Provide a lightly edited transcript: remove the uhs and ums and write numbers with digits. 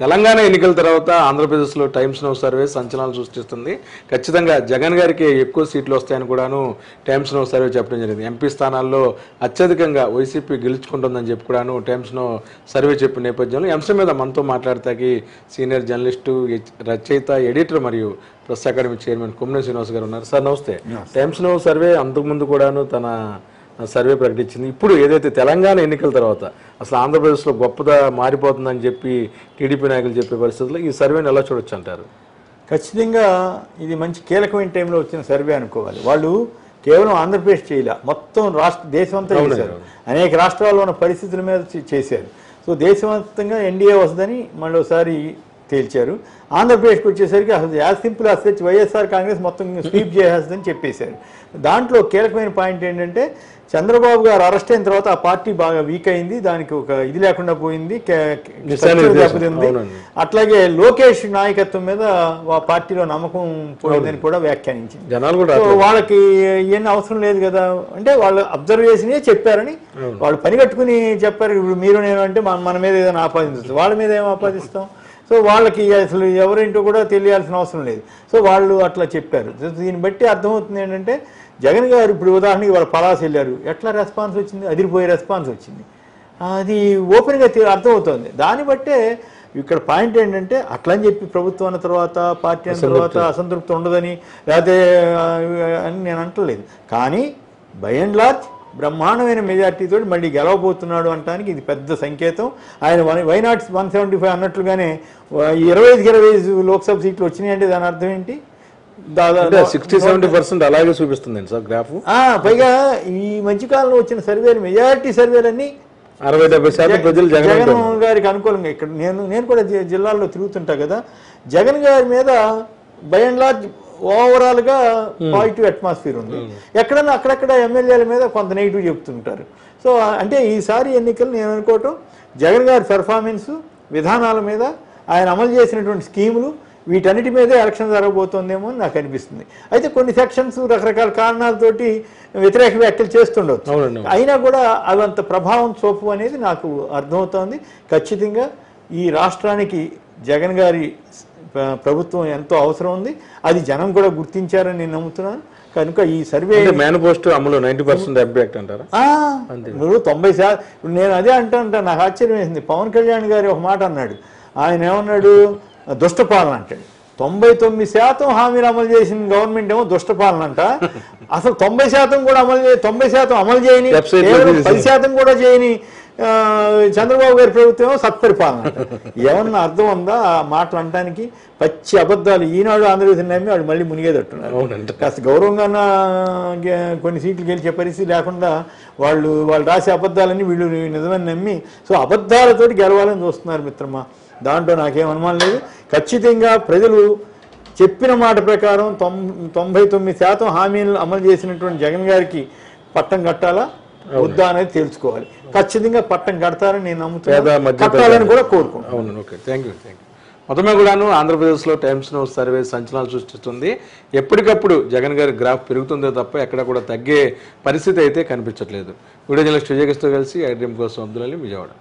తెలంగాణ ఎన్నికల తర్వాత ఆంధ్రప్రదేశ్లో టైమ్స్ నౌ సర్వే సంచలనాలు సృష్టిస్తుంది. ఖచ్చితంగా జగన్ గారికి ఎక్కువ సీట్లు వస్తాయని కూడాను టైమ్స్ నౌ సర్వే చెప్పడం జరిగింది. ఎంపీ స్థానాల్లో అత్యధికంగా వైసీపీ గెలుచుకుంటుందని చెప్పి కూడాను టైమ్స్ నౌ సర్వే చెప్పిన నేపథ్యంలో ఈ అంశం మీద మనతో మాట్లాడతాకి సీనియర్ జర్నలిస్టు, రచయిత, ఎడిటర్ మరియు press academy chairman Kommineni Srinivas గారు ఉన్నారు. సార్ నమస్తే. టైమ్స్ నౌ సర్వే అంతకుముందు కూడాను తన సర్వే ప్రకటించింది. ఇప్పుడు ఏదైతే తెలంగాణ ఎన్నికల తర్వాత అసలు ఆంధ్రప్రదేశ్లో గొప్పగా మారిపోతుందని చెప్పి టీడీపీ నాయకులు చెప్పే పరిస్థితుల్లో ఈ సర్వేని ఎలా చూడొచ్చు అంటారు? ఖచ్చితంగా ఇది మంచి కీలకమైన టైంలో వచ్చిన సర్వే అనుకోవాలి. వాళ్ళు కేవలం ఆంధ్రప్రదేశ్ చేయలే, మొత్తం దేశం అంతా చేశారు. అనేక రాష్ట్రాల్లో ఉన్న పరిస్థితుల మీద చేశారు. సో దేశవ్యాప్తంగా ఎన్డీఏ వస్తుందని మళ్ళీ ఒకసారి తేల్చారు. ఆంధ్రప్రదేశ్కి వచ్చేసరికి అసలు యాజ్ సింపుల్ అసలు వైఎస్ఆర్ కాంగ్రెస్ మొత్తం స్వీప్ చేసేస్తుందని చెప్పేశారు. దాంట్లో కీలకమైన పాయింట్ ఏంటంటే చంద్రబాబు గారు అరెస్ట్ అయిన తర్వాత ఆ పార్టీ బాగా వీక్ అయింది, దానికి ఒక ఇది లేకుండా పోయింది, దెబ్బతింది. అట్లాగే లోకేష్ నాయకత్వం మీద ఆ పార్టీలో నమ్మకం పోయిందని కూడా వ్యాఖ్యానించింది. వాళ్ళకి ఇవన్నీ అవసరం లేదు కదా అంటే వాళ్ళు అబ్జర్వ్ చేసినే చెప్పారని వాళ్ళు పని కట్టుకుని చెప్పారు. ఇప్పుడు మీరు నేను అంటే మన మీద ఏదైనా ఆపాదించవచ్చు, వాళ్ళ మీద ఏం ఆపాదిస్తాం? సో వాళ్ళకి అసలు ఎవరేంటో కూడా తెలియాల్సిన అవసరం లేదు. సో వాళ్ళు అట్లా చెప్పారు. దీన్ని బట్టి అర్థమవుతుంది ఏంటంటే జగన్ గారు ఇప్పుడు ఉదాహరణకి వాళ్ళ పలాస్ వెళ్ళారు, ఎట్లా రెస్పాన్స్ వచ్చింది? అదిరిపోయే రెస్పాన్స్ వచ్చింది. అది ఓపెన్గా అర్థమవుతుంది. దాన్ని బట్టే ఇక్కడ పాయింట్ ఏంటంటే అట్లని చెప్పి ప్రభుత్వం అన్న తర్వాత పార్టీ అన్న తర్వాత అసంతృప్తి ఉండదని లేకపోతే అని నేను అంటలేదు. కానీ బై అండ్ లార్జ్ బ్రహ్మాండమైన మెజార్టీతో మళ్ళీ గెలవబోతున్నాడు అనడానికి ఇది పెద్ద సంకేతం. ఆయన వై నాట్ 175 అన్నట్లుగానే 25 లోక్సభ సీట్లు వచ్చినాయంటే దాని అర్థం ఏంటి? దాదాపు 60-70% అలాగే చూపిస్తుంది సార్ గ్రాఫ్. పైగా ఈ మధ్యకాలంలో వచ్చిన సర్వేలు మెజారిటీ సర్వేలన్నీ 60-70% ప్రజలు జగన్ గారికి అనుకూలంగా. ఇక్కడ నేను కూడా జిల్లాల్లో తిరుగుతుంటా కదా, జగన్ గారి మీద బై అండ్ లార్జ్ ఓవరాల్ గా పాజిటివ్ అట్మాస్ఫియర్ ఉంది. ఎక్కడన్నా అక్కడక్కడ ఎమ్మెల్యేల మీద కొంత నెగిటివ్ చెప్తుంటారు. సో అంటే ఈసారి ఎన్నికలు నేను అనుకోవటం జగన్ గారి పెర్ఫార్మెన్స్, విధానాల మీద, ఆయన అమలు చేసినటువంటి స్కీములు, వీటన్నిటి మీదే ఎలక్షన్ జరగబోతోందేమో అని నాకు అనిపిస్తుంది. అయితే కొన్ని సెక్షన్స్ రకరకాల కారణాలతోటి వ్యతిరేక వ్యాఖ్యలు చేస్తుండవచ్చు, అయినా కూడా అవి అంత ప్రభావం చూపు అనేది నాకు అర్థమవుతోంది. ఖచ్చితంగా ఈ రాష్ట్రానికి జగన్ గారి ప్రభుత్వం ఎంతో అవసరం ఉంది, అది జనం కూడా గుర్తించారని నేను నమ్ముతున్నాను. కనుక ఈ సర్వే మేనిఫెస్టో అమలు 90% ఇంపాక్ట్ అంటారా? 90%. నేను అదే అంటా, నాకు ఆశ్చర్యం వేసింది. పవన్ కళ్యాణ్ గారు ఒక మాట అన్నాడు. ఆయన ఏమన్నాడు? దుష్టపాలన అంటాడు. 99% హామీలు అమలు చేసిన గవర్నమెంట్ ఏమో దుష్టపాలన అంట. అసలు 90% కూడా 90% అమలు చేయని, 10% కూడా చేయని చంద్రబాబు గారి ప్రభుత్వం సత్పరిపాలన. ఏమన్నా అర్థం ఉందా ఆ మాటలు అనడానికి? పచ్చి అబద్ధాలు. ఈనాడు ఆంధ్రప్రదేశ్ నమ్మి వాళ్ళు మళ్ళీ మునిగేదట్టున్నారు. కాస్త గౌరవంగా కొన్ని సీట్లు గెలిచే పరిస్థితి లేకుండా వాళ్ళు రాసే అబద్ధాలన్నీ వీళ్ళు నిజమని నమ్మి సో అబద్ధాలతోటి గెలవాలని చూస్తున్నారు మిత్రమా. దాంట్లో నాకేం అనుమానం లేదు. ఖచ్చితంగా ప్రజలు చెప్పిన మాట ప్రకారం 99% హామీలను అమలు చేసినటువంటి జగన్ గారికి పట్టం కట్టాలా వద్దా అనేది తెలుసుకోవాలి. ఖచ్చితంగా పట్టం కడతారని నేను నమ్ముతున్నాను, కట్టాలని కూడా కోరుకుంటున్నాను. Okay, thank you. మొత్తమే కూడాను ఆంధ్రప్రదేశ్లో టైమ్స్ నౌ సర్వే సంచలనాలు సృష్టిస్తుంది. ఎప్పటికప్పుడు జగన్ గారి గ్రాఫ్ పెరుగుతుందే తప్ప ఎక్కడ కూడా తగ్గే పరిస్థితి అయితే కనిపించట్లేదు. వీడియో జర్నలిస్ట్ విజయకృష్ణతో కలిసి ఐడ్రీమ్ కోసం అబ్దుల్ అలీ, విజయవాడ.